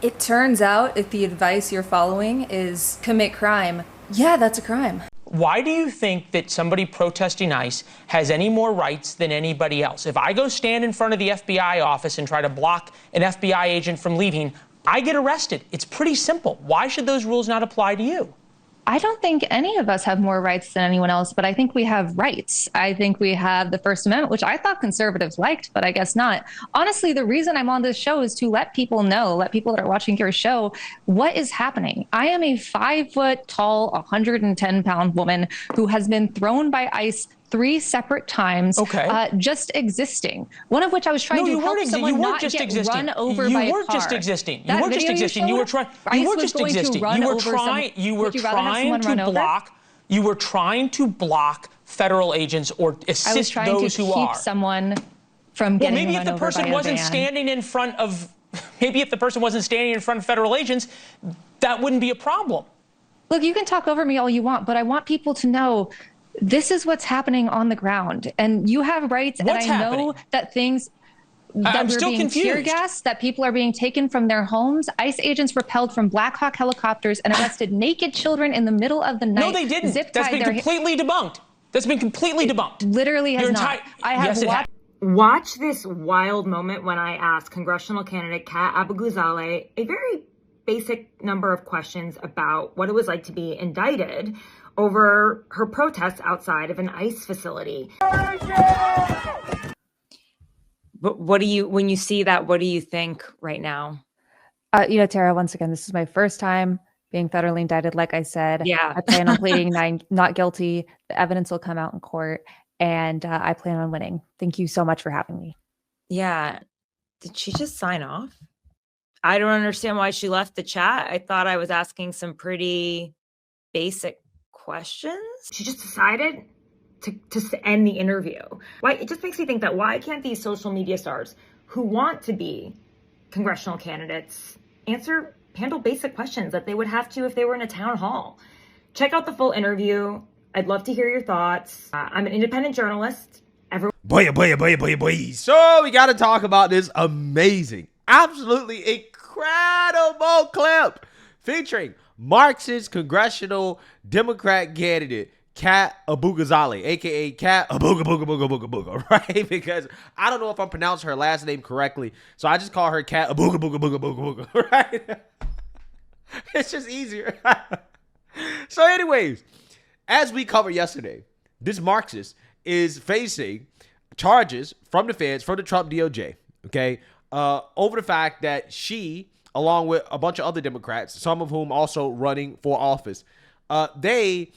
It turns out if the advice you're following is commit crime, yeah, that's a crime. Why do you think that somebody protesting ICE has any more rights than anybody else? If I go stand in front of the FBI office and try to block an FBI agent from leaving, I get arrested. It's pretty simple. Why should those rules not apply to you? I don't think any of us have more rights than anyone else, but I think we have rights. I think we have the First Amendment, which I thought conservatives liked, but I guess not. Honestly, the reason I'm on this show is to let people know, let people that are watching your show, what is happening. I am a 5 foot tall, 110-pound woman who has been thrown by ICE 3 separate times, just existing. One of which I was trying to help someone not get run over by a car. You weren't just existing. You weren't just existing. You were trying. You were just existing. You were trying. You were trying to block. You were trying to block federal agents or assist those who are. I was trying to keep someone from getting run over by a van. Maybe if the person wasn't standing in front of, maybe if the person wasn't standing in front of federal agents, that wouldn't be a problem. Look, you can talk over me all you want, but I want people to know this is what's happening on the ground, and you have rights. What's and I happening? know that things that I'm we're still being confused. tear gassed, that people are being taken from their homes. ICE agents repelled from Black Hawk helicopters and arrested naked children in the middle of the night. No, they didn't. That's been completely debunked. That's been completely debunked. Literally has not. I have watched. Watch this wild moment when I asked congressional candidate Kat Abughazaleh a very basic number of questions about what it was like to be indicted over her protests outside of an ICE facility. But what do you, when you see that, what do you think right now? Tara, once again, this is my first time being federally indicted. Like I said, yeah. I plan on pleading not guilty. The evidence will come out in court, and I plan on winning. Thank you so much for having me. Yeah. Did she just sign off? I don't understand why she left the chat. I thought I was asking some pretty basic questions. She just decided to end the interview. Why? It just makes me think that why can't these social media stars who want to be congressional candidates handle basic questions that they would have to if they were in a town hall? Check out the full interview. I'd love to hear your thoughts. I'm an independent journalist. Boy. So we got to talk about this amazing, absolutely incredible clip featuring Marxist congressional Democrat candidate Kat Abughazaleh, aka Kat Abughazaleh, right? Because I don't know if I'm pronouncing her last name correctly, so I just call her Kat Abughazaleh, right? It's just easier. So anyways, as we covered yesterday, this Marxist is facing charges from the feds, from the Trump DOJ, okay, over the fact that she, along with a bunch of other Democrats, some of whom also running for office, they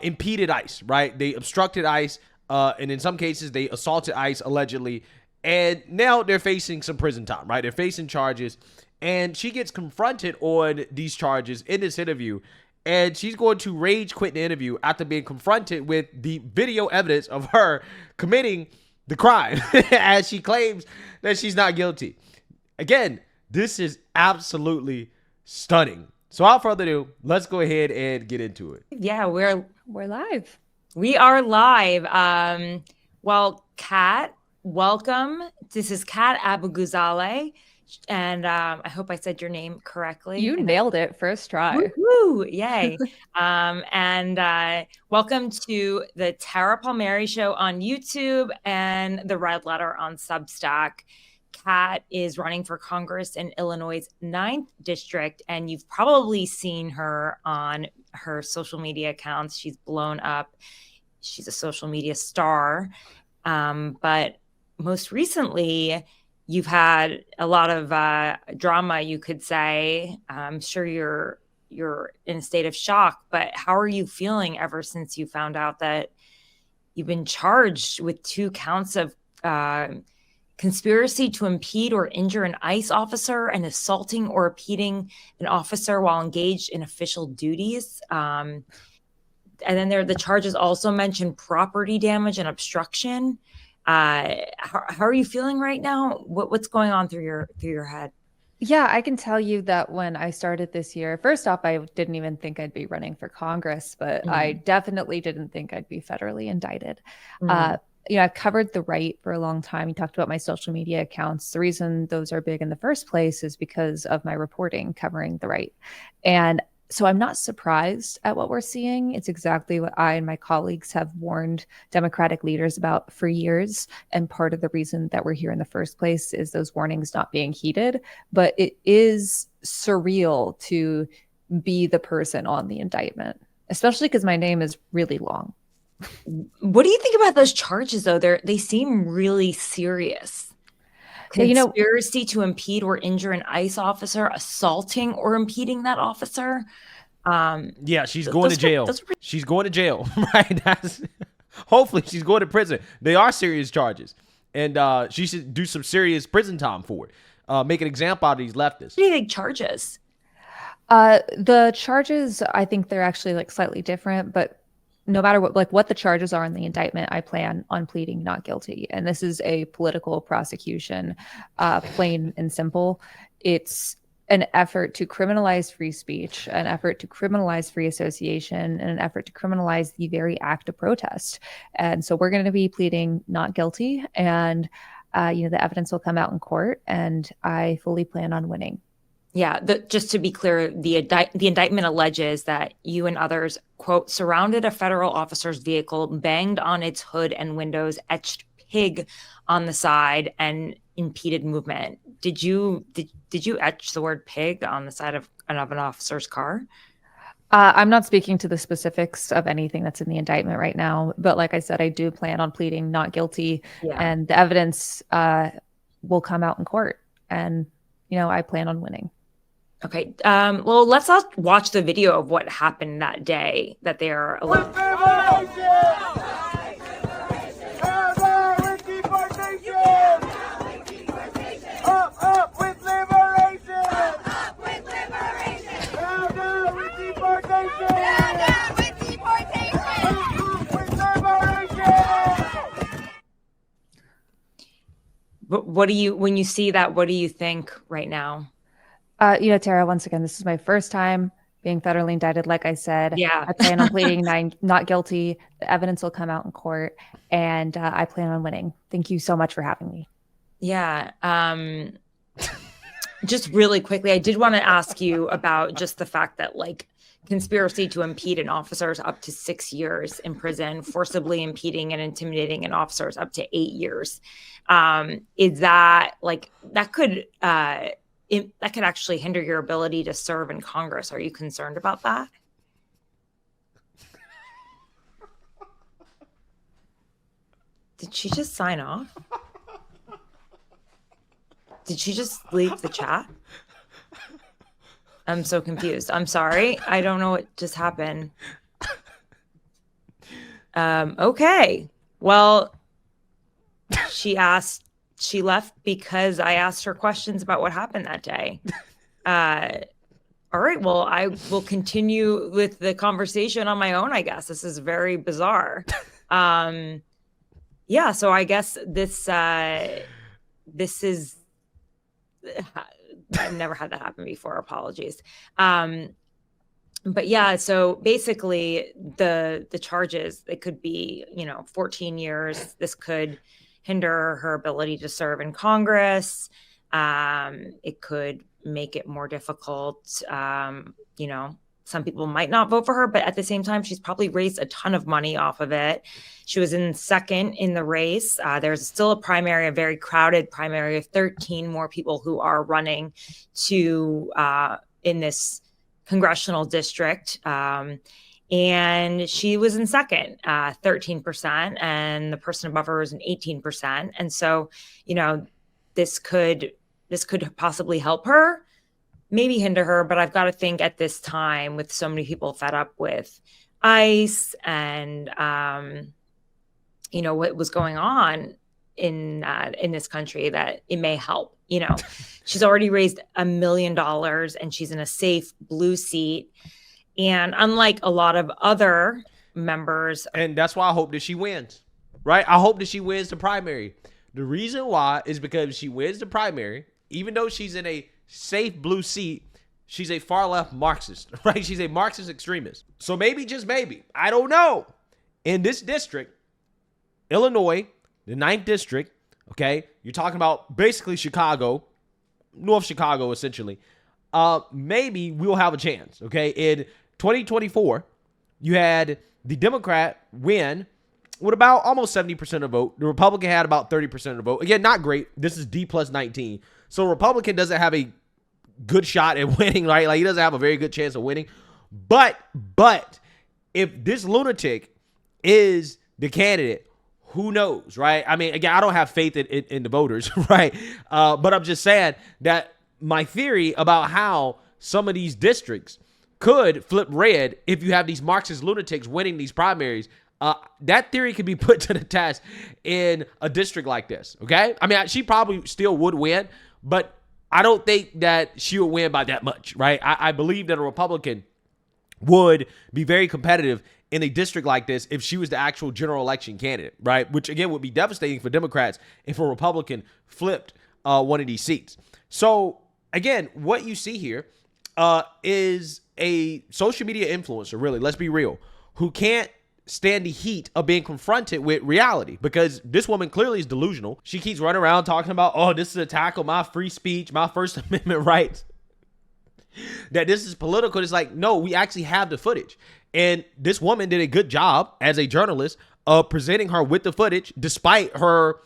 impeded ICE, right? They obstructed ICE, and in some cases, they assaulted ICE allegedly, and now they're facing some prison time, right? They're facing charges, and she gets confronted on these charges in this interview, and she's going to rage quit the interview after being confronted with the video evidence of her committing the crime, as she claims that she's not guilty. Again, this is absolutely stunning. So without further ado, let's go ahead and get into it. Yeah, we're live. We are live. Well, Kat, welcome. This is Kat Abughazaleh, and I hope I said your name correctly. You nailed it first try. Woo-hoo, yay. And welcome to the Tara Palmieri Show on YouTube and the Red Letter on Substack. Kat is running for Congress in Illinois' 9th district, and you've probably seen her on her social media accounts. She's blown up. She's a social media star. But most recently, you've had a lot of drama, you could say. I'm sure you're in a state of shock, but how are you feeling ever since you found out that you've been charged with 2 counts of conspiracy to impede or injure an ICE officer and assaulting or impeding an officer while engaged in official duties? And then the charges also mention property damage and obstruction. How are you feeling right now? What's going on through your head? Yeah, I can tell you that when I started this year, first off, I didn't even think I'd be running for Congress, but I definitely didn't think I'd be federally indicted. I've covered the right for a long time. You talked about my social media accounts. The reason those are big in the first place is because of my reporting covering the right. And so I'm not surprised at what we're seeing. It's exactly what I and my colleagues have warned Democratic leaders about for years. And part of the reason that we're here in the first place is those warnings not being heeded. But it is surreal to be the person on the indictment, especially because my name is really long. What do you think about those charges, though? They seem really serious. Yeah, Conspiracy to impede or injure an ICE officer, assaulting or impeding that officer. Yeah, she's going to jail. She's going to jail, right? Hopefully she's going to prison. They are serious charges. And she should do some serious prison time for it. Make an example out of these leftists. Pretty big charges. The charges, I think they're actually like slightly different, but no matter what the charges are in the indictment, I plan on pleading not guilty. And this is a political prosecution, plain and simple. It's an effort to criminalize free speech, an effort to criminalize free association, and an effort to criminalize the very act of protest. And so we're going to be pleading not guilty, and the evidence will come out in court, and I fully plan on winning. Yeah, just to be clear, the indictment alleges that you and others, quote, surrounded a federal officer's vehicle, banged on its hood and windows, etched pig on the side, and impeded movement. Did you etch the word pig on the side of an officer's car? I'm not speaking to the specifics of anything that's in the indictment right now, but like I said, I do plan on pleading not guilty, and the evidence will come out in court, and I plan on winning. Okay. Well, let's watch the video of what happened that day that they are alleged. Up with liberation! Up with liberation! Down, down with deportation! Down, down with deportation! Up with liberation! But when you see that, what do you think right now? Tara, once again, this is my first time being federally indicted. Like I said, Yeah. I plan on pleading not guilty. The evidence will come out in court, and I plan on winning. Thank you so much for having me. Yeah. Just really quickly, I did want to ask you about just the fact that conspiracy to impede an officer is up to 6 years in prison, forcibly impeding and intimidating an officer is up to 8 years. Is that that could actually hinder your ability to serve in Congress? Are you concerned about that? Did she just sign off? Did she just leave the chat? I'm so confused. I'm sorry. I don't know what just happened. Okay. Well, she left because I asked her questions about what happened that day. All right. Well, I will continue with the conversation on my own, I guess. This is very bizarre. Yeah. So I guess this is, I've never had that happen before. Apologies. But yeah, so basically the charges, it could be, 14 years. This could hinder her ability to serve in Congress. It could make it more difficult. Some people might not vote for her, but at the same time, she's probably raised a ton of money off of it. She was in second in the race. There's still a primary, a very crowded primary of 13 more people who are running to in this congressional district. And she was in second, 13%, and the person above her was in 18%. And so, this could possibly help her, maybe hinder her. But I've got to think at this time, with so many people fed up with ICE and, what was going on in this country, that it may help. She's already raised $1 million and she's in a safe blue seat. And unlike a lot of other members. And that's why I hope that she wins, right? I hope that she wins the primary. The reason why is because she wins the primary, even though she's in a safe blue seat, she's a far left Marxist, right? She's a Marxist extremist. So maybe, just maybe, I don't know, in this district, Illinois, the 9th district, okay, you're talking about basically Chicago, North Chicago, essentially, maybe we'll have a chance, okay? In 2024, you had the Democrat win with about almost 70% of the vote. The Republican had about 30% of the vote. Again, not great. This is D plus 19. So Republican doesn't have a good shot at winning, right? Like, he doesn't have a very good chance of winning. But if this lunatic is the candidate, who knows, right? I mean, again, I don't have faith in the voters, right? But I'm just saying that my theory about how some of these districts could flip red if you have these Marxist lunatics winning these primaries, that theory could be put to the test in a district like this, okay? I mean, she probably still would win, but I don't think that she would win by that much, right? I believe that a Republican would be very competitive in a district like this if she was the actual general election candidate, right? Which, again, would be devastating for Democrats if a Republican flipped one of these seats. So, again, what you see here is a social media influencer, really, let's be real, who can't stand the heat of being confronted with reality, because this woman clearly is delusional. She keeps running around talking about, oh, this is an attack on my free speech, my First Amendment rights, that this is political. It's like, no, we actually have the footage. And this woman did a good job as a journalist of presenting her with the footage, despite her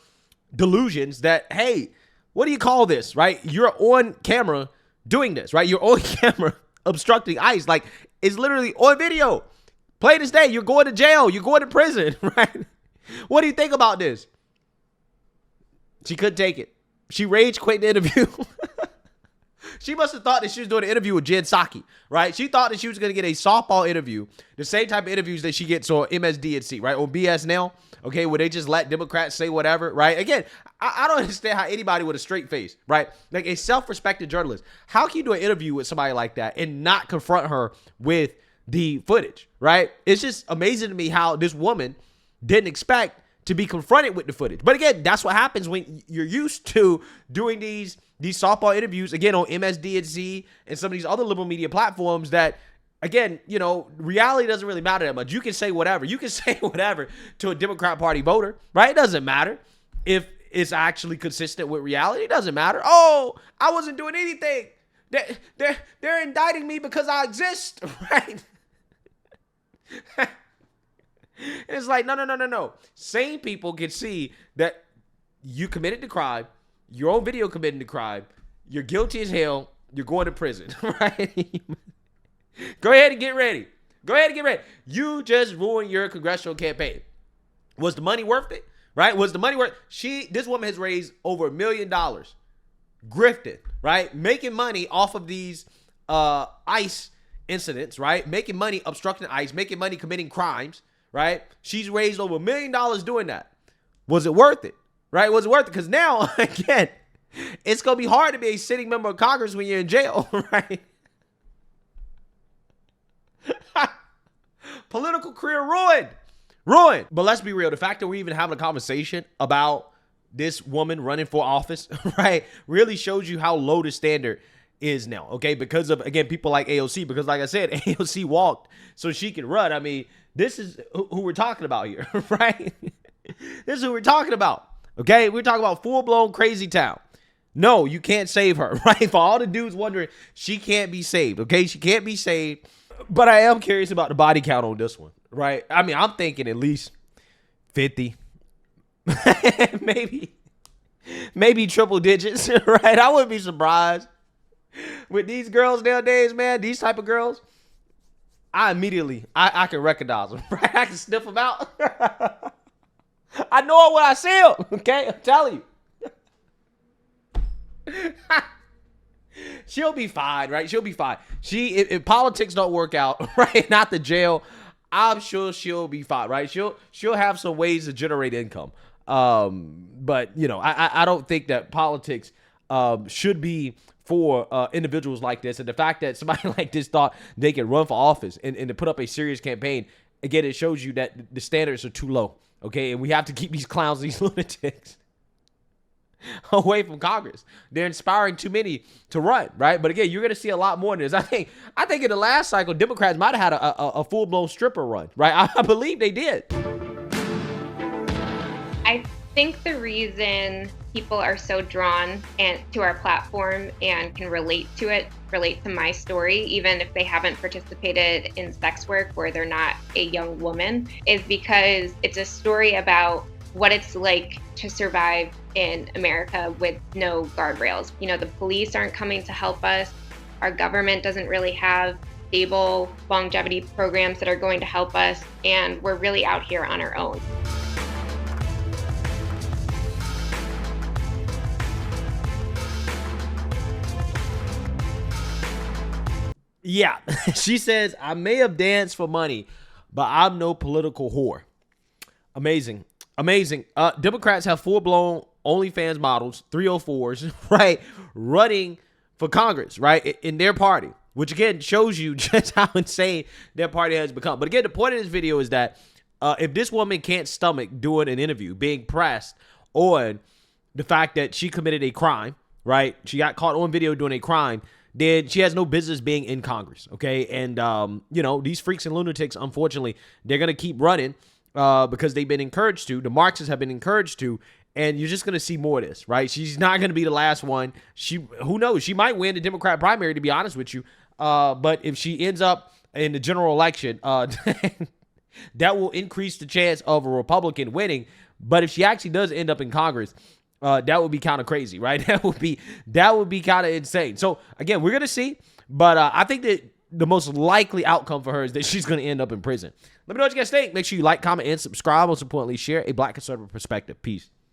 delusions that, hey, what do you call this, right? You're on camera doing this, right? You're on camera obstructing ICE. Like, it's literally on video. Play this day. You're going to jail. You're going to prison, right? What do you think about this? She couldn't take it. She rage quit the interview. She must have thought that she was doing an interview with Jen Psaki, right? She thought that she was going to get a softball interview, the same type of interviews that she gets on MSDNC, right? On BS Now, okay, where they just let Democrats say whatever, right? Again, I don't understand how anybody with a straight face, right? Like a self-respected journalist, how can you do an interview with somebody like that and not confront her with the footage, right? It's just amazing to me how this woman didn't expect to be confronted with the footage. But again, that's what happens when you're used to doing these softball interviews, again, on MSDNC and some of these other liberal media platforms that, again, you know, reality doesn't really matter that much. You can say whatever. You can say whatever to a Democrat Party voter, right? It doesn't matter if it's actually consistent with reality. It doesn't matter. Oh, I wasn't doing anything. They're indicting me because I exist, right? And it's like, no. Sane people can see that you committed the crime, your own video committing the crime, you're guilty as hell, you're going to prison, right? Go ahead and get ready. You just ruined your congressional campaign. Was the money worth it, right? Was the money worth it? This woman has raised over $1 million, grifted, right? Making money off of these ICE incidents, right? Making money obstructing ICE, making money committing crimes, right? She's raised over $1 million doing that. Was it worth it? Right? Was it worth it? Because now, again, it's going to be hard to be a sitting member of Congress when you're in jail, right? Political career ruined. But let's be real. The fact that we're even having a conversation about this woman running for office, right, really shows you how low the standard is now, okay? Because of, again, people like AOC, because like I said, AOC walked so she could run. I mean, this is who we're talking about here, right? This is who we're talking about, okay? We're talking about full-blown crazy town. No, you can't save her, right? For all the dudes wondering, she can't be saved, okay? She can't be saved. But I am curious about the body count on this one, right? I mean, I'm thinking at least 50. maybe triple digits, right? I wouldn't be surprised. With these girls nowadays, man, these type of girls, I can recognize them, right? I can sniff them out. I know it when I see them, okay? I'm telling you. She'll be fine, right? She'll be fine. If politics don't work out, right, not the jail, I'm sure she'll be fine, right? She'll have some ways to generate income. But, you know, I don't think that politics should be for individuals like this. And the fact that somebody like this thought they could run for office and to put up a serious campaign, again, it shows you that the standards are too low, okay? And we have to keep these clowns, these lunatics, away from Congress. They're inspiring too many to run, right? But again, you're going to see a lot more than this. I think in the last cycle, Democrats might have had a full-blown stripper run, right? I believe they did. I think the reason people are so drawn to our platform and can relate to my story, even if they haven't participated in sex work where they're not a young woman, is because it's a story about what it's like to survive in America with no guardrails. You know, the police aren't coming to help us. Our government doesn't really have stable longevity programs that are going to help us, and we're really out here on our own. Yeah, she says, I may have danced for money, but I'm no political whore. Amazing. Amazing. Democrats have full-blown OnlyFans models, 304s, right, running for Congress, right, in their party, which, again, shows you just how insane their party has become. But, again, the point of this video is that if this woman can't stomach doing an interview, being pressed on the fact that she committed a crime, right, she got caught on video doing a crime, then she has no business being in Congress, okay? And, you know, these freaks and lunatics, unfortunately, they're going to keep running because they've been encouraged to. The Marxists have been encouraged to, and you're just going to see more of this, right? She's not going to be the last one. Who knows? She might win the Democrat primary, to be honest with you. But if she ends up in the general election, that will increase the chance of a Republican winning. But if she actually does end up in Congress, that would be kind of crazy, right? That would be kind of insane. So again, we're gonna see, but I think that the most likely outcome for her is that she's gonna end up in prison. Let me know what you guys think. Make sure you like, comment, and subscribe. Most importantly, share a Black conservative perspective. Peace.